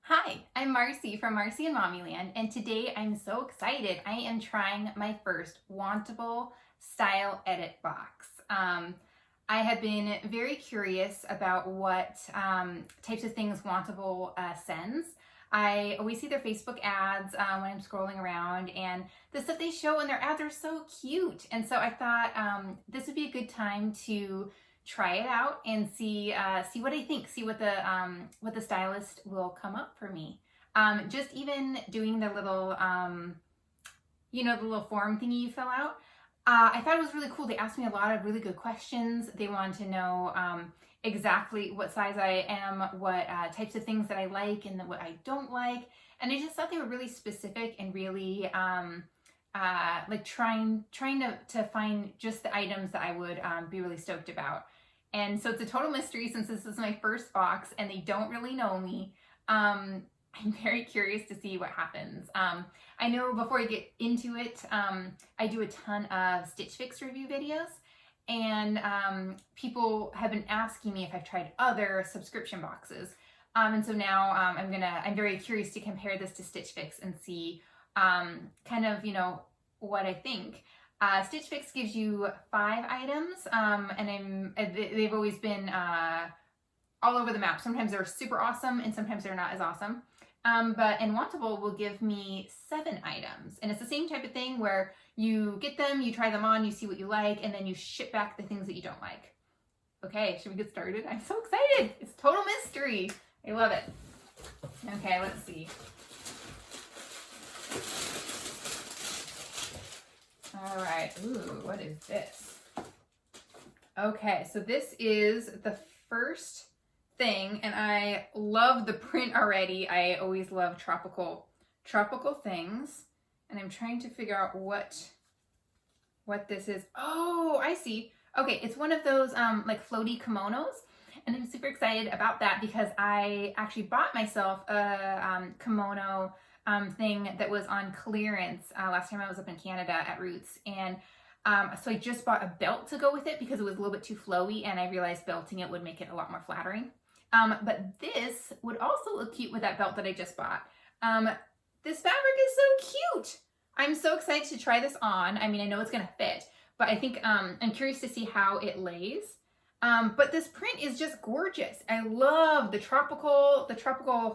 Hi, I'm Marcie from Marcie and Mommyland, and today I'm so excited. I am trying my first Wantable Style Edit Box. I have been very curious about what types of things Wantable sends. I always see their Facebook ads when I'm scrolling around, and the stuff they show in their ads are so cute. And so I thought this would be a good time to try it out and see what I think, see what the stylist will come up for me. Just even doing the little the little form thingy you fill out. I thought it was really cool. They asked me a lot of really good questions. They wanted to know exactly what size I am, what types of things that I like and what I don't like. And I just thought they were really specific and really like trying to find just the items that I would be really stoked about. And so it's a total mystery since this is my first box and they don't really know me. I'm very curious to see what happens. I know before I get into it, I do a ton of Stitch Fix review videos, and people have been asking me if I've tried other subscription boxes. And so now I'm very curious to compare this to Stitch Fix and see kind of, what I think. Stitch Fix gives you 5 items, and they've always been all over the map. Sometimes they're super awesome, and sometimes they're not as awesome. But Wantable will give me 7 items, and it's the same type of thing where you get them, you try them on, you see what you like, and then you ship back the things that you don't like. Okay, should we get started? I'm so excited. It's total mystery. I love it. Okay, let's see. All right, ooh, what is this? Okay, so this is the first thing, and I love the print already. I always love tropical things, and I'm trying to figure out what this is. Oh, I see. Okay, it's one of those like floaty kimonos, and I'm super excited about that because I actually bought myself a kimono thing that was on clearance last time I was up in Canada at Roots, and so I just bought a belt to go with it because it was a little bit too flowy, and I realized belting it would make it a lot more flattering. But this would also look cute with that belt that I just bought. This fabric is so cute. I'm so excited to try this on. I mean, I know it's gonna fit, but I think I'm curious to see how it lays. But this print is just gorgeous. I love the tropical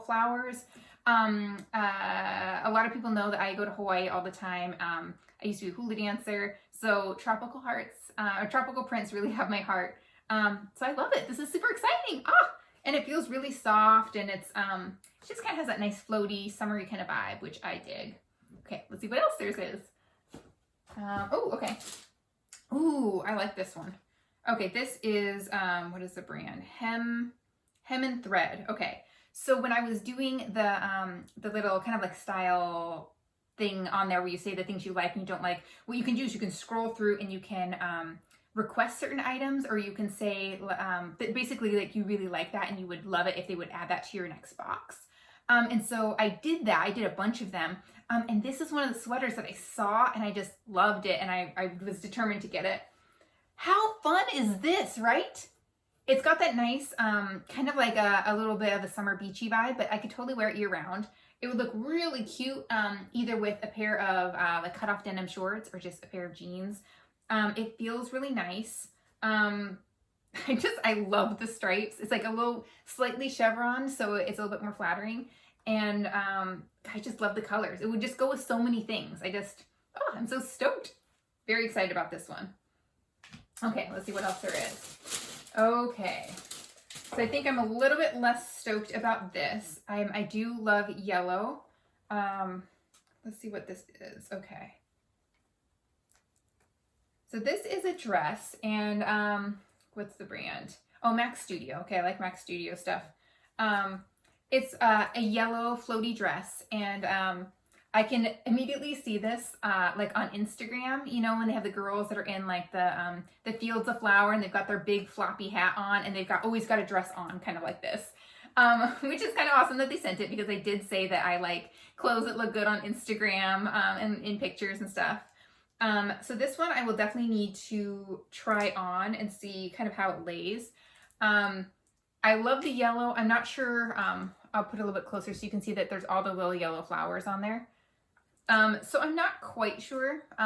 flowers. A lot of people know that I go to Hawaii all the time. I used to be a hula dancer, so tropical hearts or tropical prints really have my heart. So I love it. This is super exciting. And it feels really soft, and it just kind of has that nice floaty, summery kind of vibe, which I dig. Okay, let's see what else there is. Oh, okay. Ooh, I like this one. Okay, this is what is the brand? Hem and Thread. Okay. So when I was doing the little kind of like style thing on there where you say the things you like and you don't like, what you can do is you can scroll through and you can request certain items, or you can say basically like you really like that and you would love it if they would add that to your next box. And so I did that. I did a bunch of them. And this is one of the sweaters that I saw and I just loved it, and I was determined to get it. How fun is this, right? It's got that nice, kind of like a little bit of a summer beachy vibe, but I could totally wear it year round. It would look really cute, either with a pair of like cut-off denim shorts or just a pair of jeans. It feels really nice. I love the stripes. It's like a little slightly chevron, so it's a little bit more flattering. And I just love the colors. It would just go with so many things. I'm so stoked. Very excited about this one. Okay, let's see what else there is. Okay, so I think I'm a little bit less stoked about this. I do love yellow. Let's see what this is. Okay. So this is a dress, and what's the brand? Oh, Max Studio. Okay, I like Max Studio stuff. It's a yellow floaty dress, and I can immediately see this like on Instagram, when they have the girls that are in like the fields of flower and they've got their big floppy hat on and they've always got a dress on kind of like this, which is kind of awesome that they sent it because they did say that I like clothes that look good on Instagram and in pictures and stuff. So this one I will definitely need to try on and see kind of how it lays. I love the yellow. I'm not sure I'll put it a little bit closer so you can see that there's all the little yellow flowers on there. So I'm not quite sure, but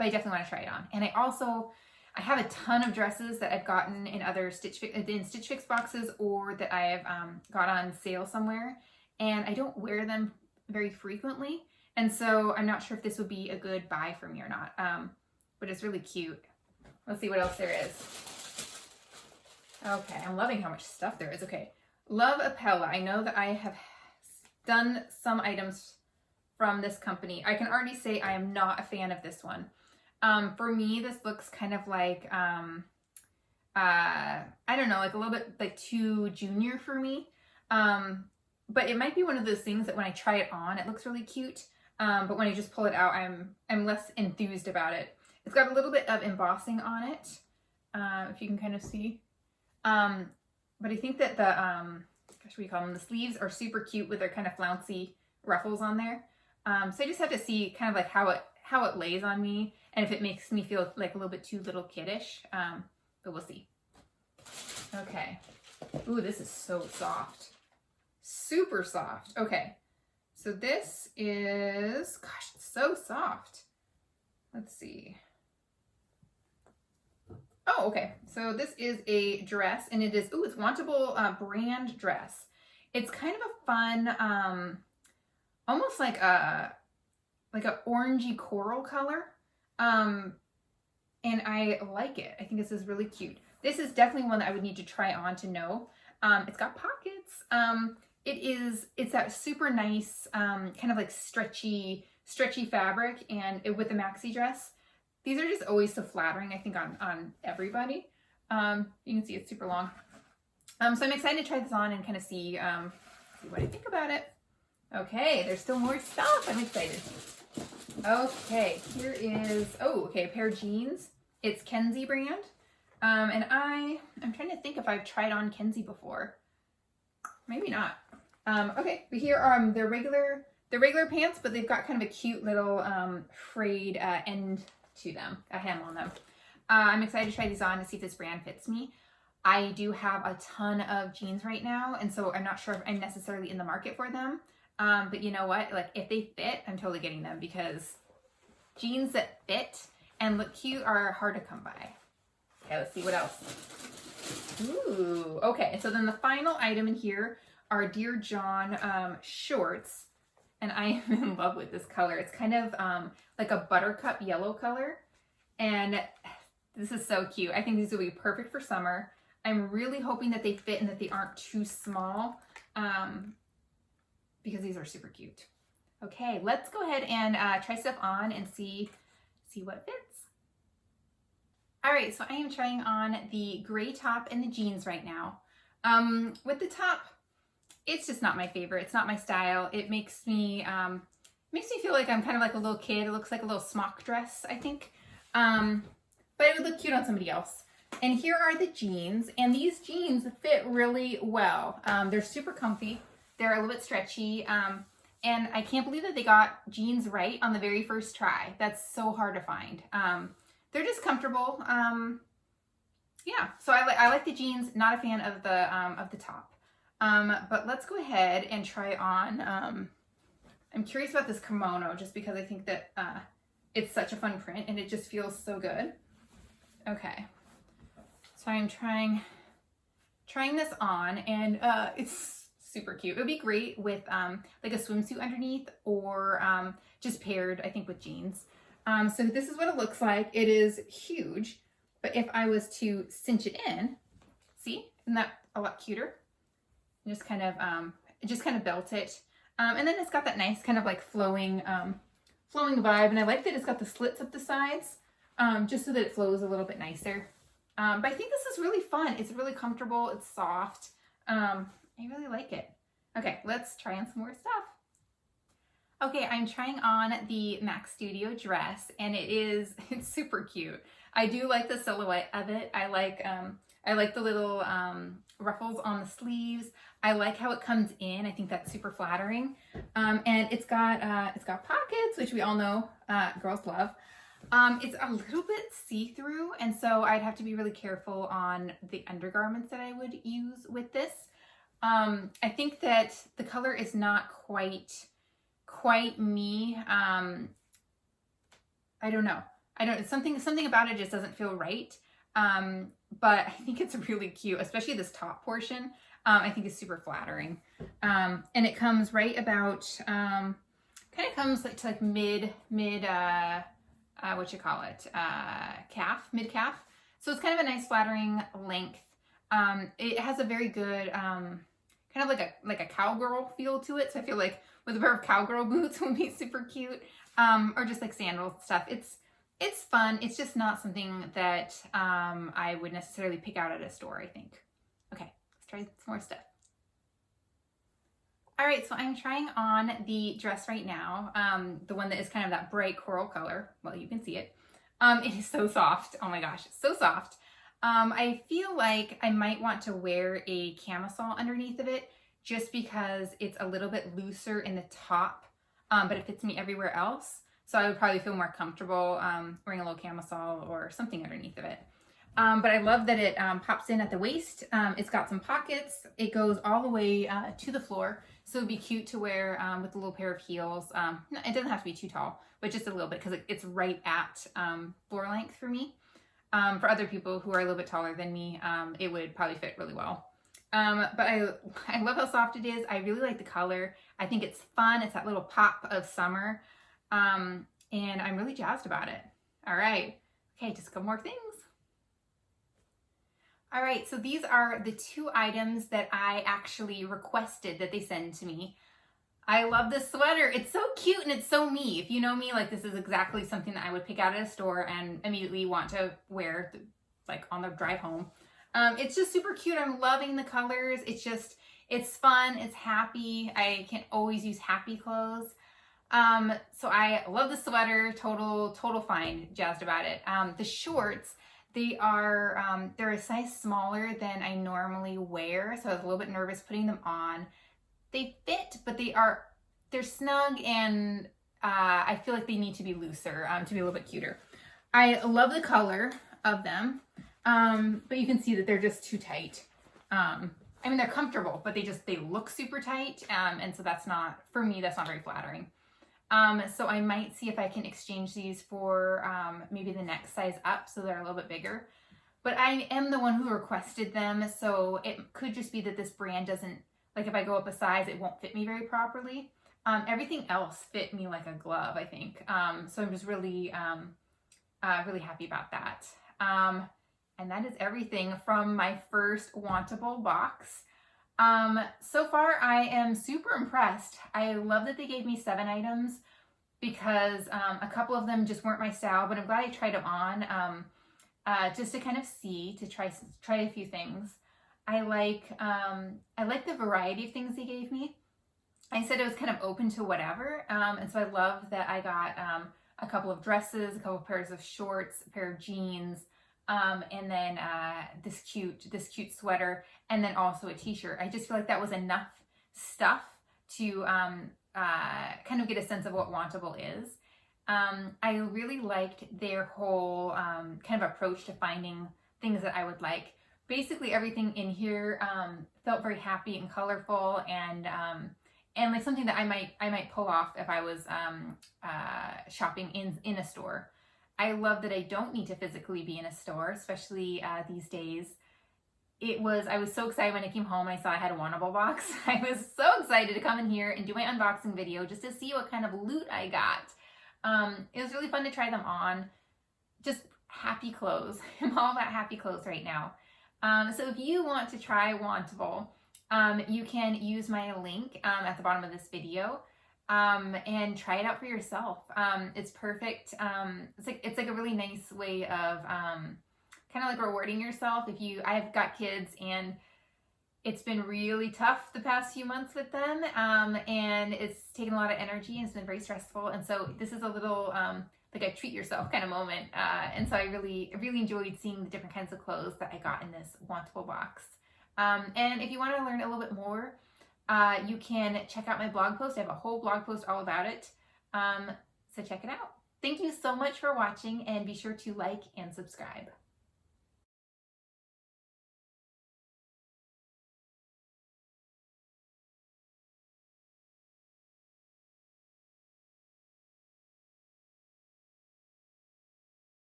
I definitely want to try it on. And I have a ton of dresses that I've gotten in other Stitch Fix boxes, or that I have got on sale somewhere, and I don't wear them very frequently. And so I'm not sure if this would be a good buy for me or not, but it's really cute. Let's see what else there is. Okay, I'm loving how much stuff there is. Okay, Loveappella. I know that I have done some items from this company. I can already say I am not a fan of this one. For me, this looks kind of like, I don't know, like a little bit like too junior for me. But it might be one of those things that when I try it on, it looks really cute. But when I just pull it out, I'm less enthused about it. It's got a little bit of embossing on it, if you can kind of see. But I think that the, gosh, what do you call them? The sleeves are super cute with their kind of flouncy ruffles on there. So I just have to see kind of like how it lays on me, and if it makes me feel like a little bit too little kiddish, but we'll see. Okay. Ooh, this is so soft. Super soft. Okay. So this is, gosh, it's so soft. Let's see. Oh, okay. So this is a dress, and it is, ooh, it's Wantable brand dress. It's kind of a fun, almost like a orangey coral color. And I like it. I think this is really cute. This is definitely one that I would need to try on to know. It's got pockets. It's that super nice, kind of like stretchy fabric, and with the maxi dress. These are just always so flattering, I think, on everybody. You can see it's super long. So I'm excited to try this on and kind of see what I think about it. Okay, there's still more stuff. I'm excited. Okay, here is, oh, okay, a pair of jeans. It's Kensie brand. And I'm trying to think if I've tried on Kensie before. Maybe not. Okay, but here are their regular pants, but they've got kind of a cute little frayed end to them, a hem on them. I'm excited to try these on to see if this brand fits me. I do have a ton of jeans right now, and so I'm not sure if I'm necessarily in the market for them. But you know what? Like, if they fit, I'm totally getting them, because jeans that fit and look cute are hard to come by. Okay, let's see what else. Ooh, okay. So then the final item in here are Dear John shorts. And I am in love with this color. It's kind of like a buttercup yellow color. And this is so cute. I think these will be perfect for summer. I'm really hoping that they fit and that they aren't too small, because these are super cute. Okay, let's go ahead and try stuff on and see what fits. All right, so I am trying on the gray top and the jeans right now. With the top, it's just not my favorite. It's not my style. It makes me feel like I'm kind of like a little kid. It looks like a little smock dress, I think. But it would look cute on somebody else. And here are the jeans, and these jeans fit really well. They're super comfy. They're a little bit stretchy. And I can't believe that they got jeans right on the very first try. That's so hard to find. They're just comfortable. Yeah, so I like the jeans, not a fan of the top. But let's go ahead and try on, I'm curious about this kimono, just because I think that it's such a fun print and it just feels so good. Okay, so I'm trying this on, and it's super cute. It would be great with like a swimsuit underneath, or just paired, I think, with jeans. So this is what it looks like. It is huge, but if I was to cinch it in, see, isn't that a lot cuter? Just kind of belt it. And then it's got that nice kind of like flowing vibe. And I like that it's got the slits up the sides, just so that it flows a little bit nicer. But I think this is really fun. It's really comfortable. It's soft. I really like it. Okay, let's try on some more stuff. Okay, I'm trying on the Mac Studio dress, and it's super cute. I do like the silhouette of it. I like the little ruffles on the sleeves. I like how it comes in. I think that's super flattering. And it's got pockets, which we all know girls love. It's a little bit see-through, and so I'd have to be really careful on the undergarments that I would use with this. I think that the color is not quite me. I don't know. Something about it just doesn't feel right. But I think it's really cute, especially this top portion. I think is super flattering. And it comes right about, kind of comes like to like mid, what you call it? Mid calf. So it's kind of a nice flattering length. It has a very good, kind of like a cowgirl feel to it. So I feel like with a pair of cowgirl boots would be super cute. Or just like sandal stuff. It's fun. It's just not something that I would necessarily pick out at a store, I think. Okay, let's try some more stuff. All right, so I'm trying on the dress right now, the one that is kind of that bright coral color. Well, you can see it. It is so soft. Oh my gosh, so soft. I feel like I might want to wear a camisole underneath of it just because it's a little bit looser in the top, but it fits me everywhere else. So I would probably feel more comfortable wearing a little camisole or something underneath of it. But I love that it pops in at the waist. It's got some pockets. It goes all the way to the floor. So it'd be cute to wear with a little pair of heels. It doesn't have to be too tall, but just a little bit because it's right at floor length for me. For other people who are a little bit taller than me, it would probably fit really well. But I love how soft it is. I really like the color. I think it's fun. It's that little pop of summer. And I'm really jazzed about it. All right. Okay, just a couple more things. All right, so these are the 2 items that I actually requested that they send to me. I love this sweater. It's so cute and it's so me. If you know me, like this is exactly something that I would pick out at a store and immediately want to wear like on the drive home. It's just super cute. I'm loving the colors. It's fun. It's happy. I can always use happy clothes. So I love the sweater, total fine, jazzed about it. The shorts, they're a size smaller than I normally wear. So I was a little bit nervous putting them on. They fit, but they're snug and, I feel like they need to be looser, to be a little bit cuter. I love the color of them. But you can see that they're just too tight. I mean, they're comfortable, but they look super tight. And so for me, that's not very flattering. So I might see if I can exchange these for maybe the next size up so they're a little bit bigger. But I am the one who requested them, so it could just be that this brand doesn't, like if I go up a size, it won't fit me very properly. Everything else fit me like a glove, I think. So I'm just really, really happy about that. And that is everything from my first Wantable box. So far I am super impressed. I love that they gave me 7 items because a couple of them just weren't my style, but I'm glad I tried them on just to kind of see, to try a few things. I like the variety of things they gave me. I said it was kind of open to whatever, and so I love that I got a couple of dresses, a couple of pairs of shorts, a pair of jeans, and then this cute sweater, and then also a t-shirt. I just feel like that was enough stuff to kind of get a sense of what Wantable is. I really liked their whole kind of approach to finding things that I would like. Basically everything in here felt very happy and colorful, and like something that I might pull off if I was shopping in a store. I love that I don't need to physically be in a store, especially these days. I was so excited when I came home and I saw I had a Wantable box. I was so excited to come in here and do my unboxing video just to see what kind of loot I got. It was really fun to try them on. Just happy clothes. I'm all about happy clothes right now. So if you want to try Wantable, you can use my link at the bottom of this video. And try it out for yourself. It's perfect. It's like a really nice way of kind of like rewarding yourself. I've got kids and it's been really tough the past few months with them, and it's taken a lot of energy and it's been very stressful. And so this is a little like a treat yourself kind of moment. And so I really enjoyed seeing the different kinds of clothes that I got in this Wantable box. And if you want to learn a little bit more, you can check out my blog post. I have a whole blog post all about it. So check it out. Thank you so much for watching, and be sure to like and subscribe.